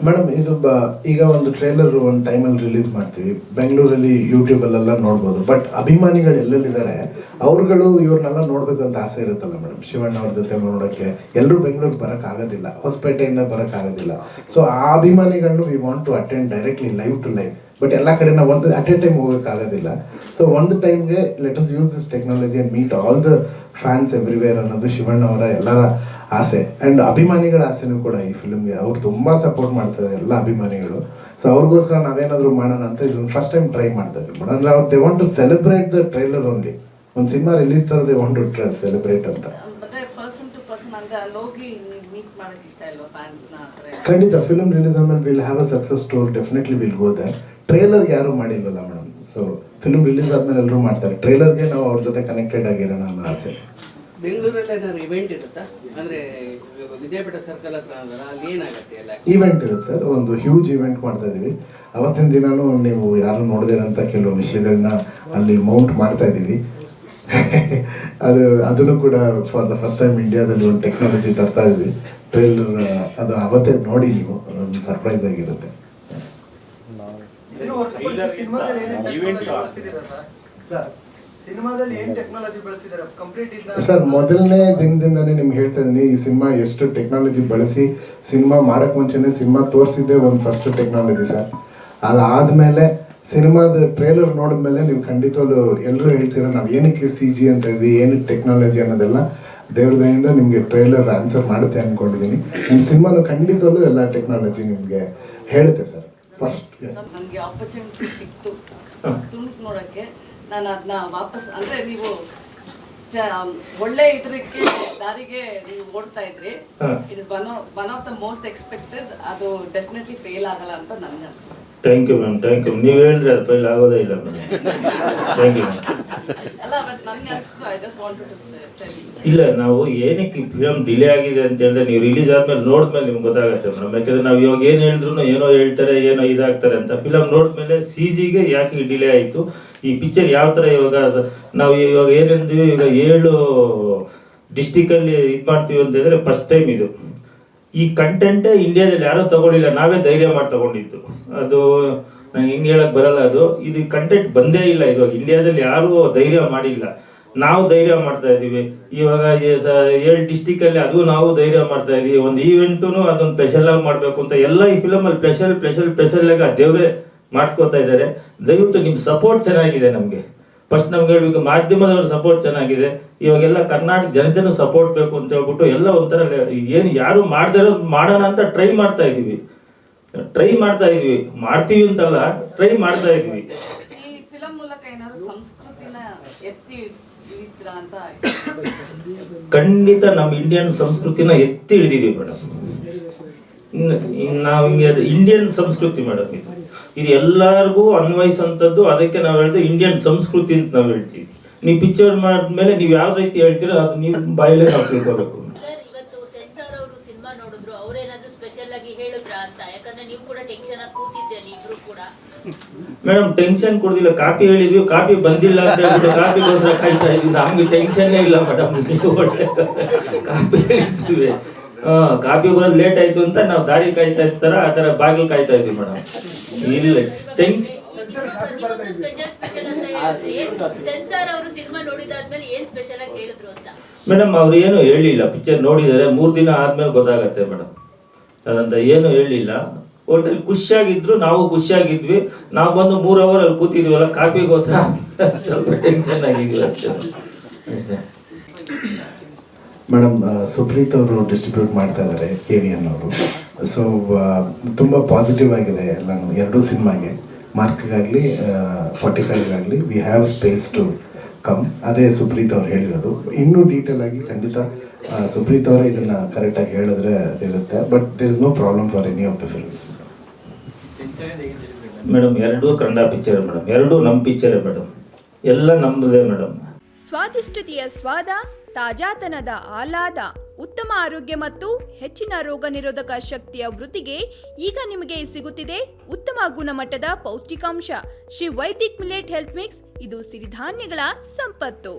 Madam ಇದು ಈಗ ಒಂದು ಟ್ರೇಲರ್ ಒಂದು ಟೈಮಲ್ಲಿ ರಿಲೀಸ್ ಮಾಡ್ತೀವಿ, ಬೆಂಗಳೂರಲ್ಲಿ ಯೂಟ್ಯೂಬಲ್ಲೆಲ್ಲ ನೋಡ್ಬೋದು. ಬಟ್ ಅಭಿಮಾನಿಗಳು ಎಲ್ಲೆಲ್ಲಿದ್ದಾರೆ ಅವ್ರುಗಳು ಇವ್ರನ್ನೆಲ್ಲ ನೋಡ್ಬೇಕು ಅಂತ ಆಸೆ ಇರುತ್ತಲ್ಲ ಮೇಡಮ್, ಶಿವಣ್ಣ ಅವ್ರ ಜೊತೆ ನೋಡೋಕ್ಕೆ ಎಲ್ಲರೂ ಬೆಂಗಳೂರಿಗೆ ಬರೋಕ್ಕಾಗೋದಿಲ್ಲ, ಹೊಸಪೇಟೆಯಿಂದ ಬರೋಕ್ಕಾಗೋದಿಲ್ಲ. ಸೊ ಆ ಅಭಿಮಾನಿಗಳನ್ನ we want to attend directly live to live. But ಎಲ್ಲ ಕಡೆ ನಾವು ಒಂದು ಅಟ್ ಎ ಟೈಮ್ ಹೋಗೋಕ್ಕಾಗೋದಿಲ್ಲ. ಸೊ ಒಂದು ಟೈಮ್ಗೆ let us use this technology and meet all the fans everywhere ಅನ್ನೋದು ಶಿವಣ್ಣ ಅವರ ಎಲ್ಲರ ಆಸೆ ಆ್ಯಂಡ್ ಅಭಿಮಾನಿಗಳ ಆಸೆನೂ ಕೂಡ ಈ ಫಿಲ್ಮ್ಗೆ. ಅವ್ರು ತುಂಬ ಸಪೋರ್ಟ್ ಮಾಡ್ತಾರೆ ಎಲ್ಲ ಅಭಿಮಾನಿಗಳು. ಸೊ ಅವ್ರಿಗೋಸ್ಕರ ನಾವೇನಾದರೂ ಮಾಡೋಣ ಅಂತ ಇದನ್ನು ಫಸ್ಟ್ ಟೈಮ್ ಟ್ರೈ ಮಾಡ್ತಾ ಇದ್ದೀವಿ ಮೇಡಮ್. ಅಂದ್ರೆ ಅವ್ರು they want to celebrate the trailer only. ಒಂದು ಸಿನಿಮಾ ರಿಲೀಸ್ ಥರ ದೇ ವಾಂಟ್ ಟು ಸೆಲೆಬ್ರೇಟ್ ಅಂತ. ಖಂಡಿತ ಫಿಲ್ಮ್ ರಿಲೀಸ್ ಆದ್ಮೇಲೆ will have a success story, definitely will go there. ಟ್ರೈಲರ್ಗೆ ಯಾರು ಮಾಡಿಲ್ವಲ್ಲ ಮೇಡಮ್, ಸೊ ಫಿಲ್ಮ್ ರಿಲೀಸ್ ಆದ್ಮೇಲೆ ಎಲ್ಲರೂ ಮಾಡ್ತಾರೆ. ಟ್ರೈಲರ್ಗೆ ನಾವು ಅವ್ರ ಜೊತೆ ಕನೆಕ್ಟೆಡ್ ಆಗಿರೋಣ ಅನ್ನೋ ಆಸೆ. ಬೆಂಗಳೂರಲ್ಲಿ ಏನಾದ್ರು ಇವೆಂಟ್ ಇರುತ್ತಾ? ಅಂದರೆ ವಿದ್ಯಾಪೀಠ ಸರ್ಕಲ್ ಹತ್ರ ಅಲ್ಲಿ ಏನಾಗುತ್ತೆ ಎಲ್ಲ ಈವೆಂಟ್ ಇರುತ್ತೆ ಸರ್, ಒಂದು ಹ್ಯೂಜ್ ಇವೆಂಟ್ ಮಾಡ್ತಾ ಇದ್ದೀವಿ. ಅವತ್ತಿನ ದಿನಾನು ನೀವು ಯಾರು ನೋಡದಿರೋಂಥ ಕೆಲವು ವಿಷಯಗಳನ್ನ ಅಲ್ಲಿ ಮೌಂಟ್ ಮಾಡ್ತಾ ಇದ್ದೀವಿ. ಅದನ್ನು ಕೂಡ ಫಾರ್ ದ ಫಸ್ಟ್ ಟೈಮ್ ಇಂಡಿಯಾದಲ್ಲಿ ಒಂದು ಟೆಕ್ನಾಲಜಿ ತರ್ತಾ ಇದ್ವಿ. ಟ್ರೈಲರ್ ಅದು ಅವತ್ತೇ ನೋಡಿ, ನೀವು ಅದೊಂದು ಸರ್ಪ್ರೈಸ್ ಆಗಿರುತ್ತೆ. ಸರ್ ಮೊದಲನೇ ದಿನದಿಂದಾನೇ ನಿಮ್ಗೆ ಹೇಳ್ತಾ ಇದ್ದೀನಿ, ಈ ಸಿನಿಮಾ ಎಷ್ಟು ಟೆಕ್ನಾಲಜಿ ಬಳಸಿ ಸಿನಿಮಾ ಮಾಡೋಕ್ಕೆ ಮುಂಚೆನೇ ಸಿನಿಮಾ ತೋರಿಸಿದ್ದೆ ಒಂದು ಫಸ್ಟ್ ಟೆಕ್ನಾಲಜಿ ಸರ್. ಅದಾದಮೇಲೆ ಸಿನಿಮಾದ ಟ್ರೇಲರ್ ನೋಡಿದ್ಮೇಲೆ ನೀವು ಖಂಡಿತವಾಗ್ಲೂ ಎಲ್ಲರೂ ಹೇಳ್ತೀರಾ ನಾವು ಏನಕ್ಕೆ CG ಅಂತ ಇದ್ವಿ, ಏನಕ್ಕೆ ಟೆಕ್ನಾಲಜಿ ಅನ್ನೋದೆಲ್ಲ ದೇವ್ರ ದಯಿಂದ ನಿಮಗೆ ಟ್ರೇಲರ್ ಆನ್ಸರ್ ಮಾಡುತ್ತೆ ಅಂದ್ಕೊಂಡಿದ್ದೀನಿ. ನನ್ನ ಸಿನಿಮಾನು ಖಂಡಿತವಾಗ್ಲೂ ಎಲ್ಲ ಟೆಕ್ನಾಲಜಿ ನಿಮಗೆ ಹೇಳುತ್ತೆ ಸರ್. ಫಸ್ಟ್ ನನಗೆ ಆಪರ್ಚುನಿಟಿ ಸಿಕ್ತು ತುಣುಕು ನೋಡೋಕ್ಕೆ. ನಾನು ಅದನ್ನ ವಾಪಸ್ ಅಂದರೆ ನೀವು ಒಳ್ಳೆ ಇದಕ್ಕೆ ದಾರಿಗೆ ನೀವು ಓಡ್ತಾ ಇದ್ರಿ. It is one of the most expected. ಅದು ಡೆಫಿನೆಟ್ಲಿ ಫೇಲ್ ಆಗಲ್ಲ ಅಂತ ನನಗೆ ಅನ್ಸುತ್ತೆ. Thank you ma'am, thank you. ನೀವು ಹೇಳಿದ್ರೆ ಅದು ಫೇಲ್ ಆಗೋದೇ ಇಲ್ಲ ಮೇಡಮ್. Thank you ma'am. ಅಲ್ಲ ಬಟ್ ನನಗೆ ಅನಿಸ್ತು, I just wanted to tell you. ಇಲ್ಲ, ನಾವು ಏನಕ್ಕೆ ಫಿಲಮ್ ಡಿಲೇ ಆಗಿದೆ ಅಂತ ಹೇಳಿದ್ರೆ ನೀವು ರಿಲೀಸ್ ಆದ್ಮೇಲೆ ನೋಡಿದ್ಮೇಲೆ ನಿಮ್ಗೆ ಗೊತ್ತಾಗುತ್ತೆ ಮೇಡಮ್. ಯಾಕಂದ್ರೆ ನಾವು ಇವಾಗ ಏನು ಹೇಳಿದ್ರು ಏನೋ ಹೇಳ್ತಾರೆ, ಏನೋ ಇದಾಗ್ತಾರೆ ಅಂತ. ಫಿಲಮ್ ನೋಡಿದ್ಮೇಲೆ CGಗೆ ಯಾಕೆ ಡಿಲೇ ಆಯಿತು, ಈ ಪಿಕ್ಚರ್ ಯಾವ ಥರ ಇವಾಗ ನಾವು ಇವಾಗ ಏನೇಳಿದ್ವಿ, ಈಗ 7 ಡಿಸ್ಟಿಕಲ್ಲಿ ಇದು ಮಾಡ್ತೀವಿ ಅಂತ ಹೇಳಿದ್ರೆ ಫಸ್ಟ್ ಟೈಮ್ ಇದು. ಈ ಕಂಟೆಂಟೇ ಇಂಡಿಯಾದಲ್ಲಿ ಯಾರೂ ತಗೊಂಡಿಲ್ಲ, ನಾವೇ ಧೈರ್ಯ ಮಾಡಿ ತಗೊಂಡಿದ್ದು. ಅದು ನಂಗೆ ಹಿಂಗೆ ಹೇಳಕ್ ಬರಲ್ಲ. ಇದು ಕಂಟೆಂಟ್ ಬಂದೇ ಇಲ್ಲ, ಇವಾಗ ಇಂಡಿಯಾದಲ್ಲಿ ಯಾರೂ ಧೈರ್ಯ ಮಾಡಿಲ್ಲ. ನಾವು ಧೈರ್ಯ ಮಾಡ್ತಾ ಇದ್ದೀವಿ ಇವಾಗ 7 ಡಿಸ್ಟಿಕಲ್ಲಿ, ಅದು ನಾವು ಧೈರ್ಯ ಮಾಡ್ತಾ ಇದ್ದೀವಿ. ಒಂದು ಈವೆಂಟು ಅದೊಂದು ಸ್ಪೆಷಲ್ ಆಗಿ ಮಾಡಬೇಕು ಅಂತ ಎಲ್ಲ ಈ ಫಿಲಮಲ್ಲಿ ಸ್ಪೆಷಲ್ ಆಗಿ ದೇವರೇ ಮಾಡಿಸ್ಕೊತಾ ಇದ್ದಾರೆ. ದಯವಿಟ್ಟು ನಿಮ್ಮ ಸಪೋರ್ಟ್ ಚೆನ್ನಾಗಿದೆ ನಮಗೆ. ಫಸ್ಟ್ ನಮ್ಗೆ ಹೇಳ್ಬೇಕು, ಮಾಧ್ಯಮದವ್ರ ಸಪೋರ್ಟ್ ಚೆನ್ನಾಗಿದೆ. ಇವಾಗೆಲ್ಲ ಕರ್ನಾಟಕ ಜನತೆನೂ ಸಪೋರ್ಟ್ ಬೇಕು ಅಂತ ಹೇಳ್ಬಿಟ್ಟು ಎಲ್ಲ ಒಂಥರ ಏನು ಯಾರು ಮಾಡದೇ ಇರೋದು ಮಾಡೋಣ ಅಂತ ಟ್ರೈ ಮಾಡ್ತಾ ಇದ್ದೀವಿ. ಮಾಡ್ತೀವಿ ಅಂತಲ್ಲ, ಟ್ರೈ ಮಾಡ್ತಾ ಇದ್ದೀವಿ. ಈ ಫಿಲಂ ಮೂಲಕ ಏನಾದರೂ ಸಂಸ್ಕೃತಿನ ಎತ್ತಿ ಹಿಡಿದ್ರಾ ಅಂತ? ಖಂಡಿತ ನಮ್ಮ ಇಂಡಿಯನ್ ಸಂಸ್ಕೃತಿನ ಎತ್ತಿ ಹಿಡಿದಿದ್ದೀವಿ ಮೇಡಮ್. ನಾವು ಹಿಂಗೆ ಇಂಡಿಯನ್ ಸಂಸ್ಕೃತಿ ಮೇಡಮ್, ಇದು ಎಲ್ಲರಿಗೂ ಅನ್ವಯಿಸುವಂಥದ್ದು. ಅದಕ್ಕೆ ನಾವು ಹೇಳಿದ್ರೆ ಇಂಡಿಯನ್ ಸಂಸ್ಕೃತಿ ಅಂತ ನಾವು ಹೇಳ್ತೀವಿ. ನೀವು ಪಿಕ್ಚರ್ ಮಾಡಿದ್ಮೇಲೆ ನೀವು ಯಾವ ರೀತಿ ಹೇಳ್ತೀರೋ ಅದು ನೀವು ಬಾಯಲ್ಲೇ ನಾವು ತಿಳ್ಕೋಬೇಕು. ಮೇಡಮ್ ಟೆನ್ಷನ್ ಕೊಡ್ದಿಲ್ಲ, ಕಾಪಿ ಹೇಳಿದ್ವಿ, ಕಾಪಿ ಬಂದಿಲ್ಲ ಅಂತ ಹೇಳ್ಬಿಟ್ಟು ಕಾಪಿಗೋಸ್ಕರ ಕಾಯ್ತಾ ಇದ್ವಿ. ನಮ್ಗೆ ಟೆನ್ಷನ್ನೇ ಇಲ್ಲ ಮೇಡಮ್. ಕಾಪಿ ಹೇಳಿದ್ವಿ, ಕಾಪಿ ಬರೋದು ಲೇಟ್ ಆಯ್ತು ಅಂತ ನಾವು ದಾರಿ ಕಾಯ್ತಾ ಇರ್ತಾರ ಆ ಥರ ಬಾಗಿಲು ಕಾಯ್ತಾ ಇದ್ವಿ ಮೇಡಮ್. ಇಲ್ಲ ಟೆನ್ಷನ್ ಮೇಡಮ್, ಅವ್ರು ಏನು ಹೇಳಿಲ್ಲ. ಪಿಕ್ಚರ್ ನೋಡಿದ್ದಾರೆ 3 ದಿನ ಆದ್ಮೇಲೆ ಗೊತ್ತಾಗತ್ತೆ ಮೇಡಮ್. ಅದಂತ ಏನು ಹೇಳಿಲ್ಲ. ಹೋಟೆಲ್ ಖುಷಿಯಾಗಿದ್ರು, ನಾವು ಖುಷಿಯಾಗಿದ್ವಿ. ನಾವು ಬಂದು 3 ಅವರ್ ಅಲ್ಲಿ ಕೂತಿದ್ವಲ್ಲ ಕಾಫಿಗೋಸ್ಕರ ಸ್ವಲ್ಪ ಟೆನ್ಷನ್ ಆಗಿದ್ವಿ ಅಷ್ಟೇ. ಮೇಡಮ್ ಸುಪ್ರೀತ್ ಅವರು ಡಿಸ್ಟ್ರಿಬ್ಯೂಟ್ ಮಾಡ್ತಾ ಇದ್ದಾರೆ, KVN ಅವರು. ಸೊ ತುಂಬ ಪಾಸಿಟಿವ್ ಆಗಿದೆ ಎಲ್ಲನೂ. 2 ಸಿನಿಮಾಗೆ, ಮಾರ್ಕ್ಗಾಗಲಿ 45ಗಾಗಲಿ we have space to come. ಅದೇ ಸುಪ್ರೀತ್ ಅವ್ರು ಹೇಳಿರೋದು. ಇನ್ನೂ ಡೀಟೇಲ್ ಆಗಿ ಖಂಡಿತ ಸುಪ್ರೀತ್ ಅವರೇ ಇದನ್ನು ಕರೆಕ್ಟಾಗಿ ಹೇಳಿದ್ರೆ ಅದಿರುತ್ತೆ. But there is no problem for any of the films madam. 2 Kannada picture madam, 2 ನಮ್ಮ ಪಿಕ್ಚರೇ ಮೇಡಮ್, ಎಲ್ಲ ನಮ್ಮದೇ ಮೇಡಮ್. ಸ್ವಾದಿಷ್ಟತೆಯ ಸ್ವಾದ, ತಾಜಾತನದ ಆಹ್ಲಾದ, ಉತ್ತಮ ಆರೋಗ್ಯ ಮತ್ತು ಹೆಚ್ಚಿನ ರೋಗ ನಿರೋಧಕ ಶಕ್ತಿಯ ವೃದ್ಧಿಗೆ ಈಗ ನಿಮಗೆ ಸಿಗುತ್ತಿದೆ ಉತ್ತಮ ಗುಣಮಟ್ಟದ ಪೌಷ್ಟಿಕಾಂಶ. Shri Vaidik millet health mix. ಇದು ಸಿರಿಧಾನ್ಯಗಳ ಸಂಪತ್ತು.